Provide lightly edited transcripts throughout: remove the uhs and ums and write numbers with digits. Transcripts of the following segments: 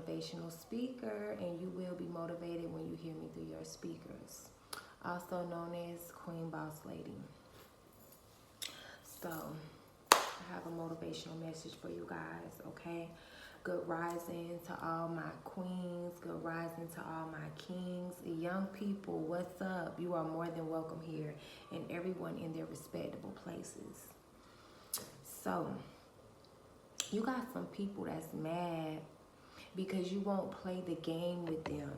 motivational speaker, and you will be motivated when you hear me through your speakers. Also known as Queen Boss Lady. So, I have a motivational message for you guys, okay? Good rising to all my queens. Good rising to all my kings. Young people, what's up? You are more than welcome here, and everyone in their respectable places. So, you got some people that's mad because you won't play the game with them.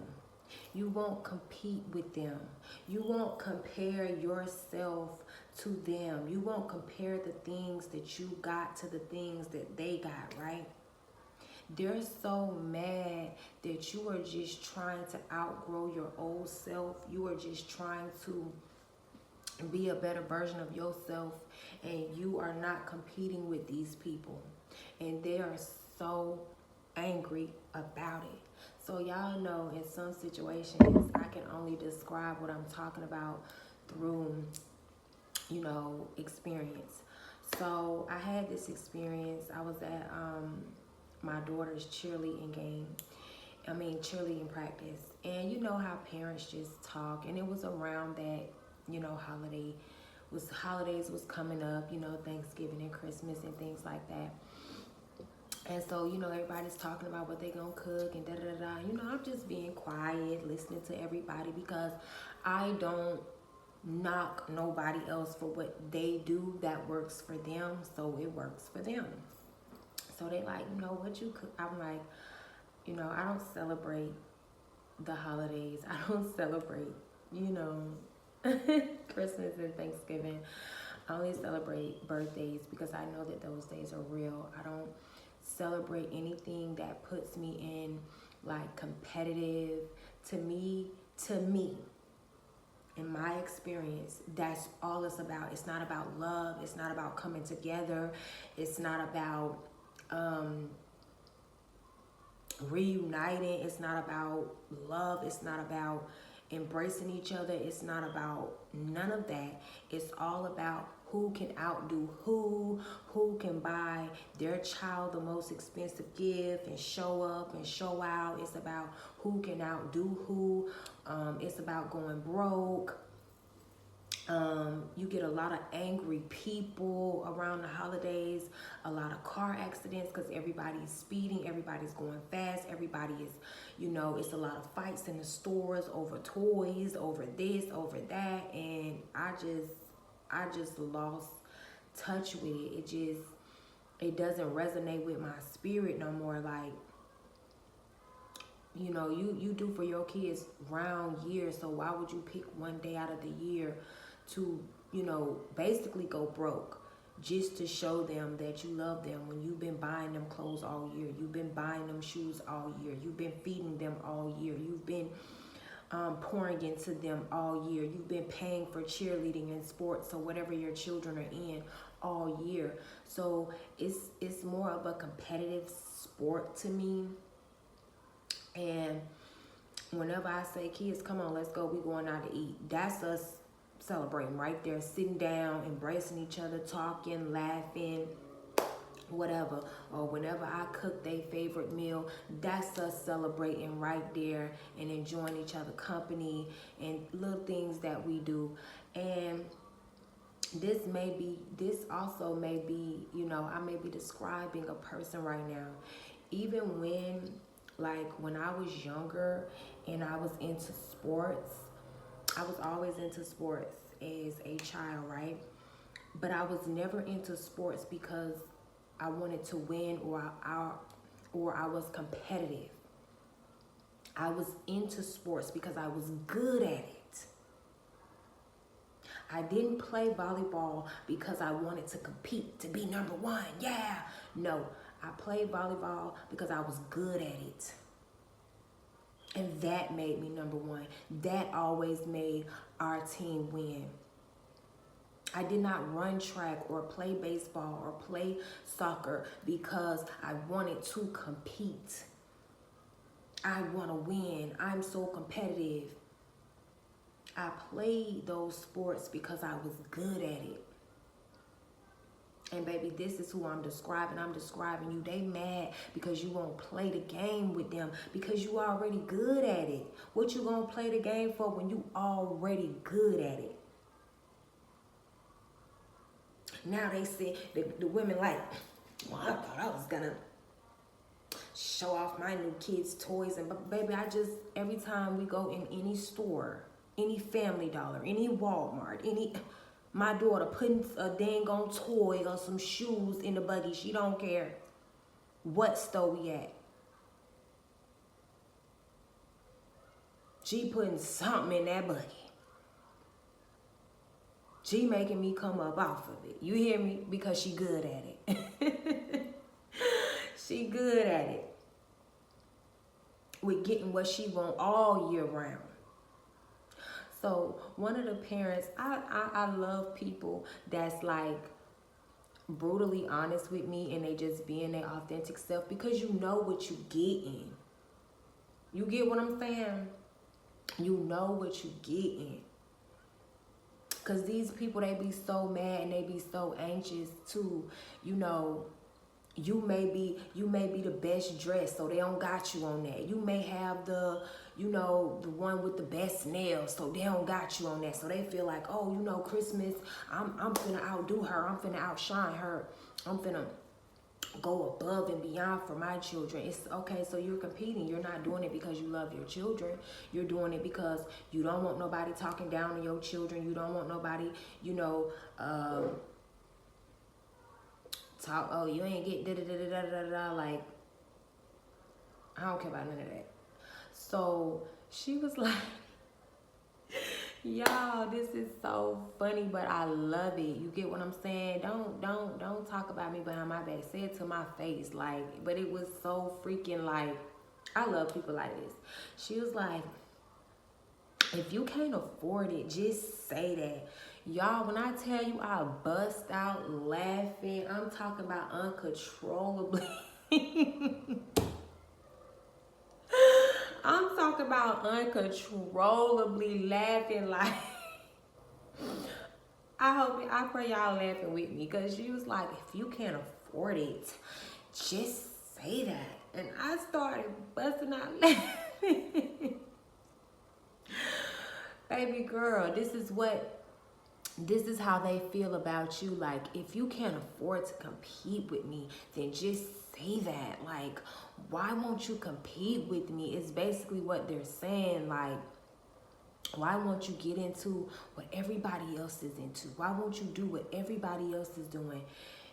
You won't compete with them. You won't compare yourself to them. You won't compare the things that you got to the things that they got, right? They're so mad that you are just trying to outgrow your old self. You are just trying to be a better version of yourself, and you are not competing with these people. And they are so angry about it. So y'all know in some situations, I can only describe what I'm talking about through, experience. So I had this experience. I was at my daughter's cheerleading practice. And you know how parents just talk. And it was around that, holidays was coming up, Thanksgiving and Christmas and things like that. And so, everybody's talking about what they gonna cook and da-da-da-da. I'm just being quiet, listening to everybody, because I don't knock nobody else for what they do that works for them, so it works for them. So they like, what you cook? I'm like, I don't celebrate the holidays. I don't celebrate, Christmas and Thanksgiving. I only celebrate birthdays because I know that those days are real. I don't celebrate anything that puts me in like competitive. To me, in my experience, that's all it's about. It's not about love. It's not about coming together. It's not about reuniting. It's not about love. It's not about embracing each other. It's not about none of that. It's all about who can outdo who can buy their child the most expensive gift and show up and show out. It's about who can outdo who. It's about going broke. You get a lot of angry people around the holidays, a lot of car accidents because everybody's speeding, everybody's going fast, everybody is, it's a lot of fights in the stores over toys, over this, over that, and I just lost touch with it. It doesn't resonate with my spirit no more. Like, you do for your kids round years, so why would you pick one day out of the year to, basically go broke just to show them that you love them when you've been buying them clothes all year, you've been buying them shoes all year, you've been feeding them all year, you've been pouring into them all year, you've been paying for cheerleading and sports, so whatever your children are in all year. So it's more of a competitive sport to me. And whenever I say, kids, come on, let's go, we going out to eat, that's us celebrating right there, sitting down, embracing each other, talking, laughing, whatever. Or whenever I cook their favorite meal, that's us celebrating right there and enjoying each other company and little things that we do. And this also may be, I may be describing a person right now. Even when I was younger and I was into sports, I was always into sports as a child, right? But I was never into sports because I wanted to win or I was competitive. I was into sports because I was good at it. I didn't play volleyball because I wanted to compete, to be number one. Yeah. No, I played volleyball because I was good at it. And that made me number one. That always made our team win. I did not run track or play baseball or play soccer because I wanted to compete. I want to win. I'm so competitive. I played those sports because I was good at it. And baby, this is who I'm describing. I'm describing you. They mad because you won't play the game with them because you already good at it. What you gonna play the game for when you already good at it? Now they say, the women like, well, I thought I was gonna show off my new kids' toys. And baby, every time we go in any store, any Family Dollar, any Walmart, my daughter putting a dang on toy or some shoes in the buggy. She don't care what store we at. She putting something in that buggy. She making me come up off of it. You hear me? Because she good at it. She good at it. With getting what she want all year round. So one of the parents, I love people that's like brutally honest with me and they just being their authentic self because you know what you getting. You get what I'm saying? You know what you getting. Because these people, they be so mad and they be so anxious too. You know, you may be the best dressed, so they don't got you on that. You may have the one with the best nails, so they don't got you on that. So they feel like, oh, Christmas, I'm finna outdo her. I'm finna outshine her. I'm finna go above and beyond for my children. It's okay, so you're competing. You're not doing it because you love your children. You're doing it because you don't want nobody talking down to your children. You don't want nobody, talk, oh, you ain't get da-da-da-da-da-da-da. Like, I don't care about none of that. So she was like, y'all, this is so funny, but I love it. You get what I'm saying? Don't talk about me behind my back. Say it to my face. Like, but it was so freaking like, I love people like this. She was like, if you can't afford it, just say that. Y'all, when I tell you I bust out laughing, I'm talking about uncontrollably. I'm talking about uncontrollably laughing like I pray y'all laughing with me because she was like, if you can't afford it, just say that. And I started busting out laughing. Baby girl, this is how they feel about you. Like, if you can't afford to compete with me, then just say that. Like, why won't you compete with me? It's basically what they're saying. Like, why won't you get into what everybody else is into? Why won't you do what everybody else is doing?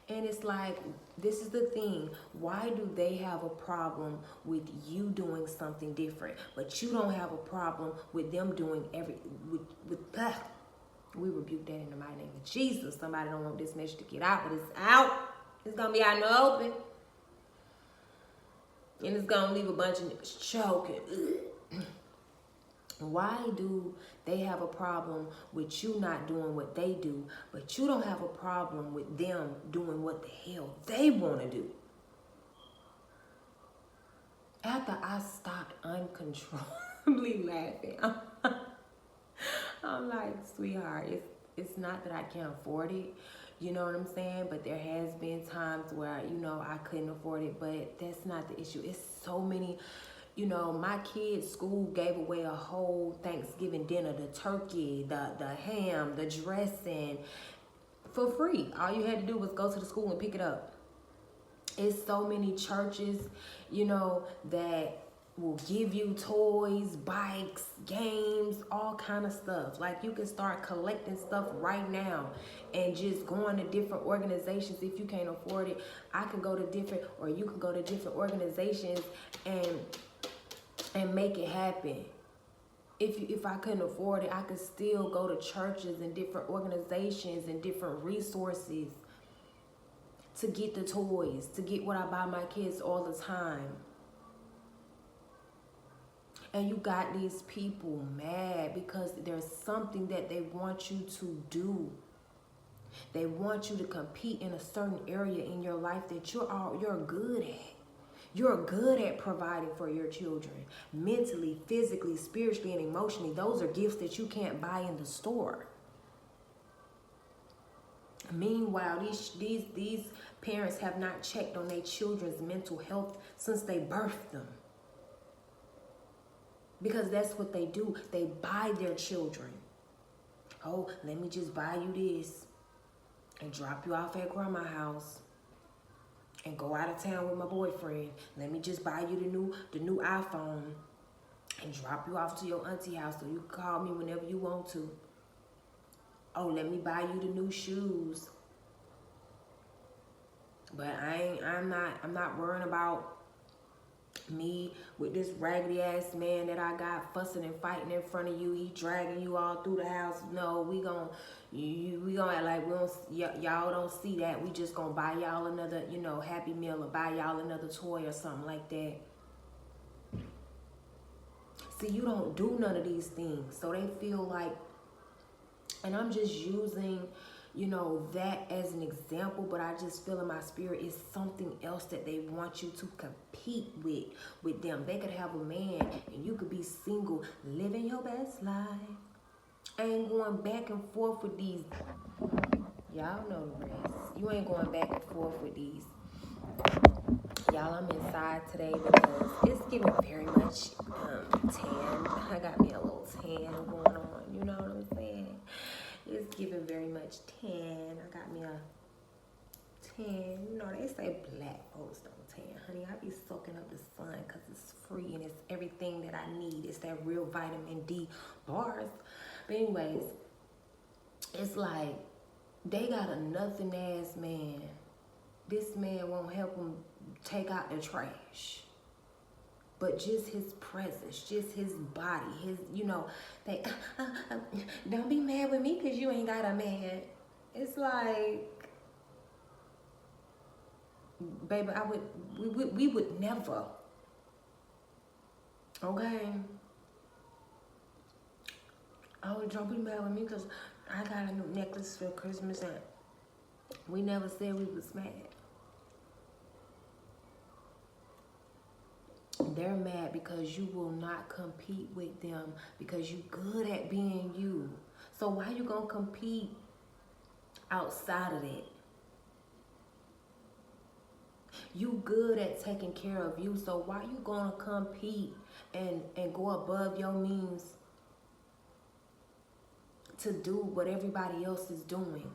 And it's like, this is the thing. Why do they have a problem with you doing something different, but you don't have a problem with them doing we rebuke that in the mighty name of Jesus. Somebody don't want this message to get out, but it's out. It's going to be out in the open. And it's going to leave a bunch of niggas choking. Why do they have a problem with you not doing what they do, but you don't have a problem with them doing what the hell they want to do? After I stopped uncontrollably laughing, I'm like, sweetheart, it's not that I can't afford it, you know what I'm saying? But there has been times where, I couldn't afford it, but that's not the issue. It's so many, my kids' school gave away a whole Thanksgiving dinner, the turkey, the ham, the dressing, for free. All you had to do was go to the school and pick it up. It's so many churches, that will give you toys, bikes, games, all kind of stuff. Like, you can start collecting stuff right now and just going to different organizations. If you can't afford it, you can go to different organizations and make it happen. If I couldn't afford it, I could still go to churches and different organizations and different resources to get the toys, to get what I buy my kids all the time. And you got these people mad because there's something that they want you to do. They want you to compete in a certain area in your life that you're good at. You're good at providing for your children. Mentally, physically, spiritually, and emotionally. Those are gifts that you can't buy in the store. Meanwhile, these parents have not checked on their children's mental health since they birthed them. Because that's what they do. They buy their children. Oh, let me just buy you this and drop you off at grandma's house and go out of town with my boyfriend. Let me just buy you the new iPhone and drop you off to your auntie house so you can call me whenever you want to. Oh, let me buy you the new shoes. But I'm not worrying about me with this raggedy ass man that I got fussing and fighting in front of you. He dragging you all through the house. No, we gonna act like y'all don't see that. We just gonna buy y'all another, Happy Meal or buy y'all another toy or something like that. See, you don't do none of these things. So they feel like, and I'm just using, that as an example, but I just feel in my spirit it's something else that they want you to compete with them. They could have a man and you could be single, living your best life. I ain't going back and forth with these. Y'all know the rest. You ain't going back and forth with these. Y'all, I'm inside today because it's giving very much tan. I got me a little tan going on. You know what I'm saying? It's giving very much tan. I got me a tan. They say black folks don't tan. Honey, I be soaking up the sun because it's free and it's everything that I need. It's that real vitamin D bars. But anyways, it's like they got a nothing ass man. This man won't help them take out the trash. But just his presence, just his body, they don't be mad with me because you ain't got a man. It's like, baby, we would never. Okay? Oh, don't be mad with me because I got a new necklace for Christmas and we never said we was mad. They're mad because you will not compete with them because you good at being you. So why you gonna compete outside of that? You good at taking care of you, so why you gonna compete and go above your means to do what everybody else is doing?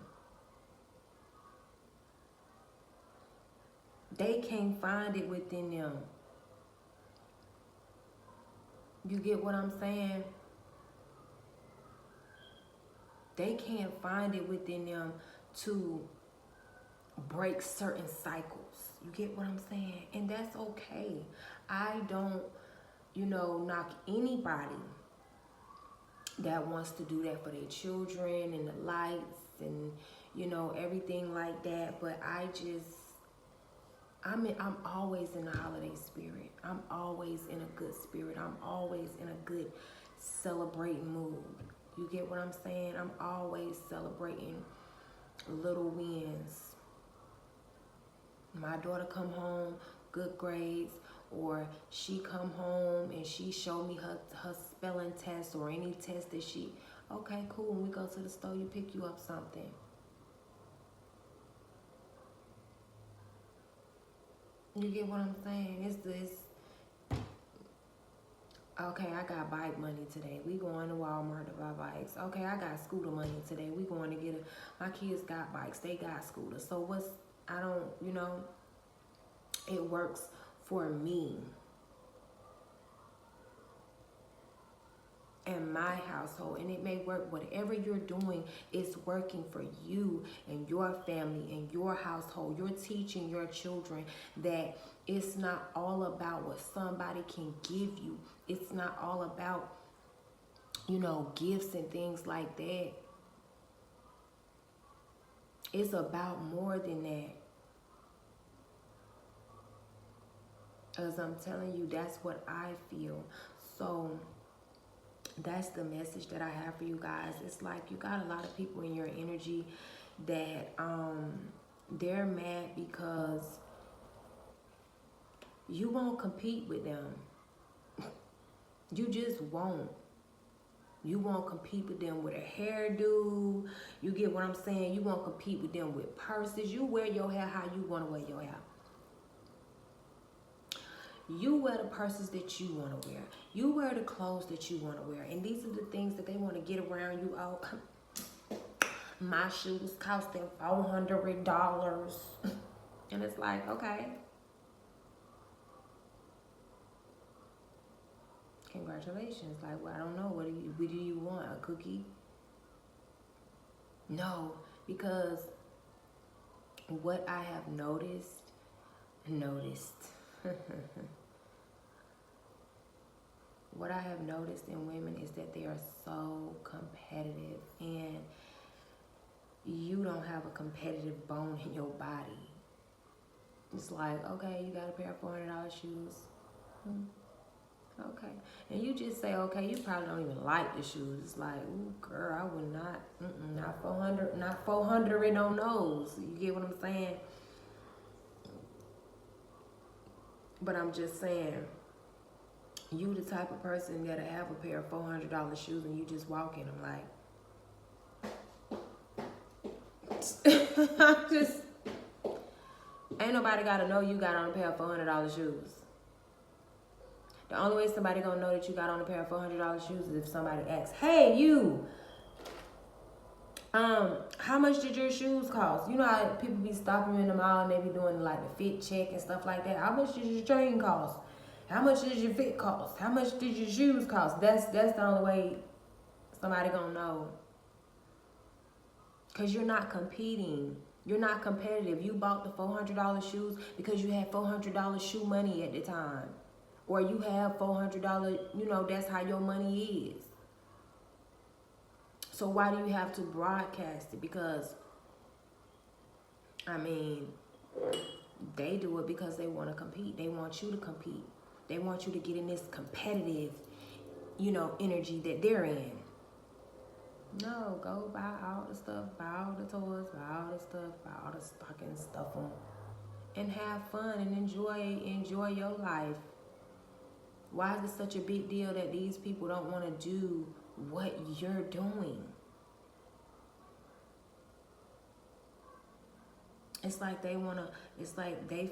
They can't find it within them. You get what I'm saying? They can't find it within them to break certain cycles. You get what I'm saying? And that's okay. I don't, knock anybody that wants to do that for their children and the lights and, everything like that. But I'm always in the holiday spirit. I'm always in a good spirit. I'm always in a good celebrating mood. You get what I'm saying? I'm always celebrating little wins. My daughter come home, good grades, or she come home and she show me her spelling test or any test that okay, cool. When we go to the store, you pick you up something. You get what I'm saying? It's this. Okay, I got bike money today. We going to Walmart to buy bikes. Okay, I got scooter money today. We going to my kids got bikes. They got scooters. So it works for me and my household, and it may work. Whatever you're doing is working for you and your family and your household. You're teaching your children that it's not all about what somebody can give you. It's not all about, gifts and things like that. It's about more than that. As I'm telling you, that's what I feel. So that's the message that I have for you guys. It's like you got a lot of people in your energy that they're mad because you won't compete with them. You just won't. You won't compete with them with a hairdo. You get what I'm saying? You won't compete with them with purses. You wear your hair how you want to wear your hair. You wear the purses that you want to wear. You wear the clothes that you want to wear. And these are the things that they want to get around you. Oh, my shoes costing $400. And it's like, okay. Congratulations. Like, well, I don't know. What do you want? A cookie? No, because what I have noticed, what I have noticed in women is that they are so competitive, and you don't have a competitive bone in your body. It's like, okay, you got a pair of $400 shoes. Okay. And you just say, okay, you probably don't even like the shoes. It's like, ooh, girl, I would not, not 400, not 400 on those. You get what I'm saying? But I'm just saying, you the type of person that'll have a pair of $400 shoes and you just walk in them like, just, ain't nobody gotta know you got on a pair of $400 shoes. The only way somebody gonna know that you got on a pair of $400 shoes is if somebody asks, hey, you, how much did your shoes cost? You know how people be stopping in the mall and they be doing like the fit check and stuff like that. How much did your chain cost? How much did your fit cost? How much did your shoes cost? That's the only way somebody gonna know. Cause you're not competing. You're not competitive. You bought the $400 shoes because you had $400 shoe money at the time. Or you have $400, you know, that's how your money is. So why do you have to broadcast it? Because, I mean, they do it because they want to compete. They want you to compete. They want you to get in this competitive, you know, energy that they're in. No, go buy all the stuff, buy all the toys, buy all the stuff, buy all the stockings, stuff them, and have fun and enjoy your life. Why is it such a big deal that these people don't want to do what you're doing? It's like they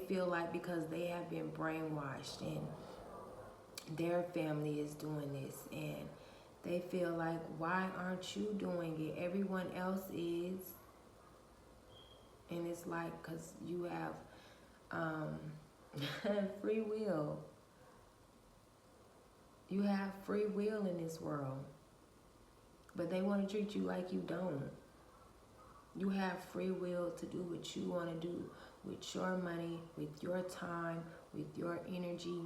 feel like because they have been brainwashed and their family is doing this, and they feel like, why aren't you doing it? Everyone else is. And it's like, because you have free will. You have free will in this world. But they want to treat you like you don't. You have free will to do what you want to do with your money, with your time, with your energy.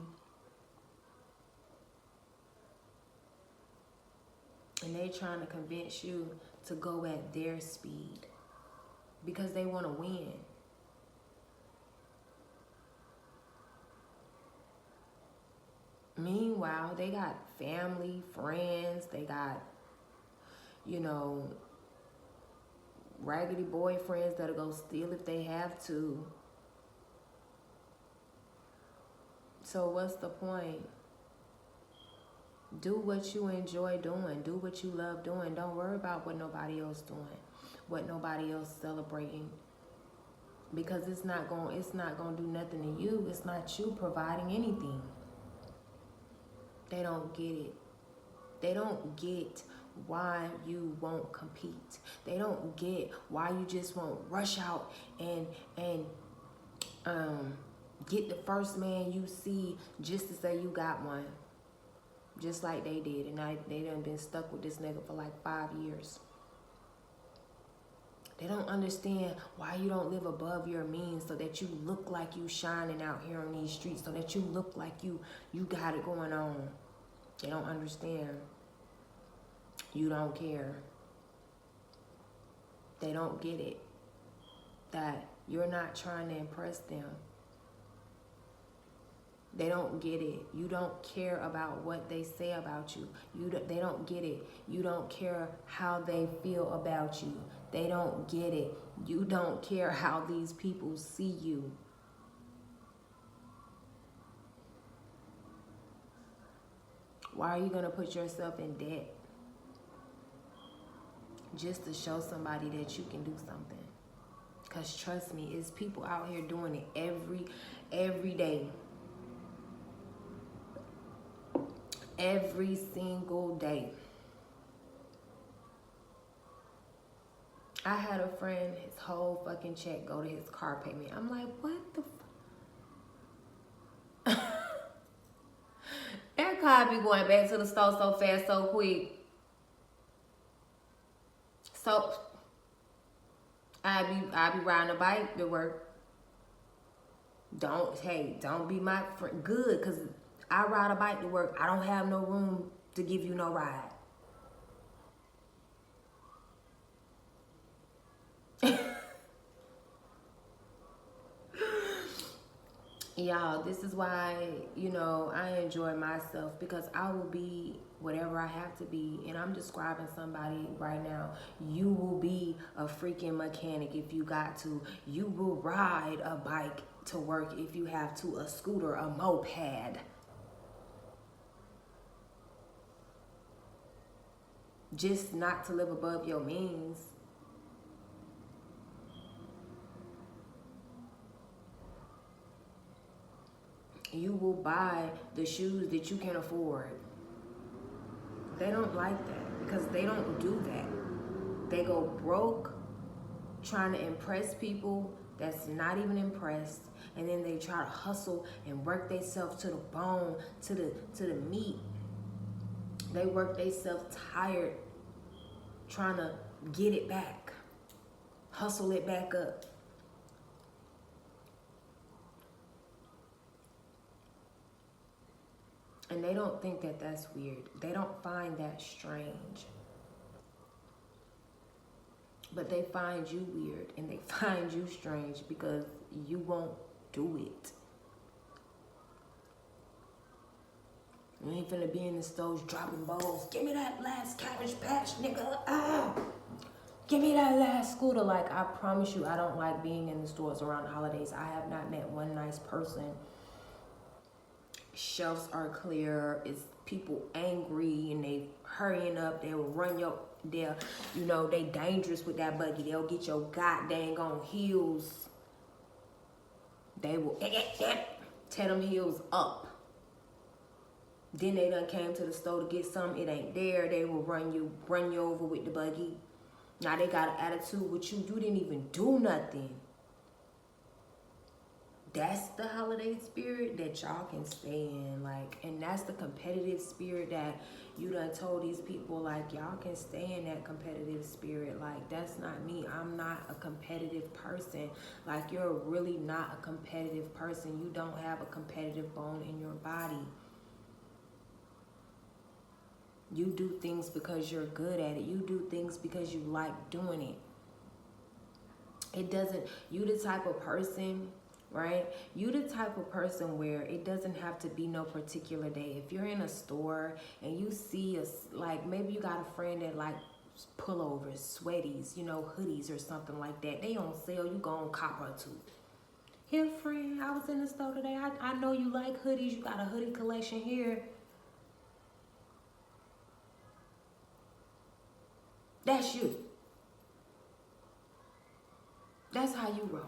And they trying to convince you to go at their speed because they want to win. Meanwhile, they got family, friends, they got, you know, raggedy boyfriends that'll go steal if they have to. So what's the point? Do what you enjoy doing. Do what you love doing. Don't worry about what nobody else doing, what nobody else celebrating. Because it's not going to do nothing to you. It's not you providing anything. They don't get it. They don't get why you won't compete. They don't get why you just won't rush out and get the first man you see just to say you got one. Just like they did. And they done been stuck with this nigga for like 5 years. They don't understand why you don't live above your means so that you look like you shining out here on these streets, so that you look like you got it going on. They don't understand. You don't care. They don't get it. That you're not trying to impress them. They don't get it. You don't care about what they say about you. They don't get it. You don't care how they feel about you. They don't get it. You don't care how these people see you. Why are you going to put yourself in debt? just to show somebody that you can do something. Because trust me, it's people out here doing it every day. Every single day. I had a friend, his whole fucking check go to his car payment. I'm like, what the that car be going back to the store so fast, so quick. So I be riding a bike to work. Don't be my friend. Good, because I ride a bike to work. I don't have no room to give you no ride. Y'all, this is why, you know, I enjoy myself, because I will be whatever I have to be. And I'm describing somebody right now. You will be a freaking mechanic if you got to. You will ride a bike to work if you have to, a scooter, a moped. Just not to live above your means. You will buy the shoes that you can afford. They don't like that, because they don't do that. They go broke trying to impress people that's not even impressed, and then they try to hustle and work themselves to the bone, to the meat. They work themselves tired trying to get it back, hustle it back up. And they don't think that that's weird. They don't find that strange. But they find you weird and they find you strange because you won't do it. You ain't finna be in the stores dropping bowls. Give me that last Cabbage Patch, nigga. Ah! Give me that last scooter. Like, I promise you, I don't like being in the stores around the holidays. I have not met one nice person. Shelves are clear. It's people angry and they hurrying up. They will run your, you know, they dangerous with that buggy. They'll get your goddamn on heels. They will tear them heels up. Then they done came to the store to get something. It ain't there. They will run you over with the buggy. Now they got an attitude with you. You didn't even do nothing. That's the holiday spirit that y'all can stay in, like, and that's the competitive spirit that you done told these people, like, y'all can stay in that competitive spirit. Like, that's not me. I'm not a competitive person. Like, you're really not a competitive person. You don't have a competitive bone in your body. You do things because you're good at it. You do things because you like doing it. It doesn't, you the type of person, right? You the type of person where it doesn't have to be no particular day. If you're in a store and you see like, maybe you got a friend that like pullovers, sweaties, you know, hoodies or something like that. They on sale, you go on cop her too. Here, friend, I was in the store today. I know you like hoodies. You got a hoodie collection here. That's you. That's how you roll.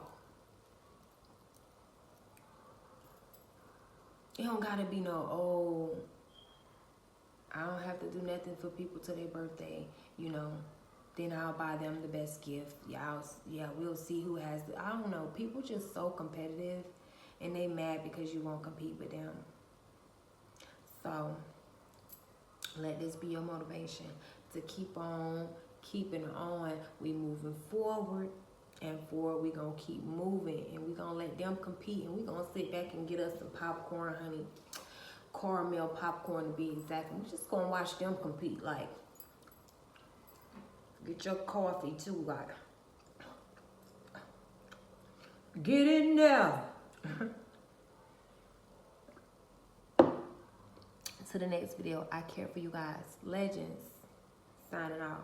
It don't gotta be no, oh, I don't have to do nothing for people till their birthday, you know. Then I'll buy them the best gift. Yeah, we'll see who has the, I don't know. People just so competitive and they mad because you won't compete with them. So let this be your motivation to keep on keeping on. We moving forward, and forward we gonna keep moving, and we gonna let them compete, and we gonna sit back and get us some popcorn, honey, caramel popcorn to be exact. We just gonna watch them compete. Like, get your coffee too, like, get in there. To the next video. I care for you guys. Legends signing off.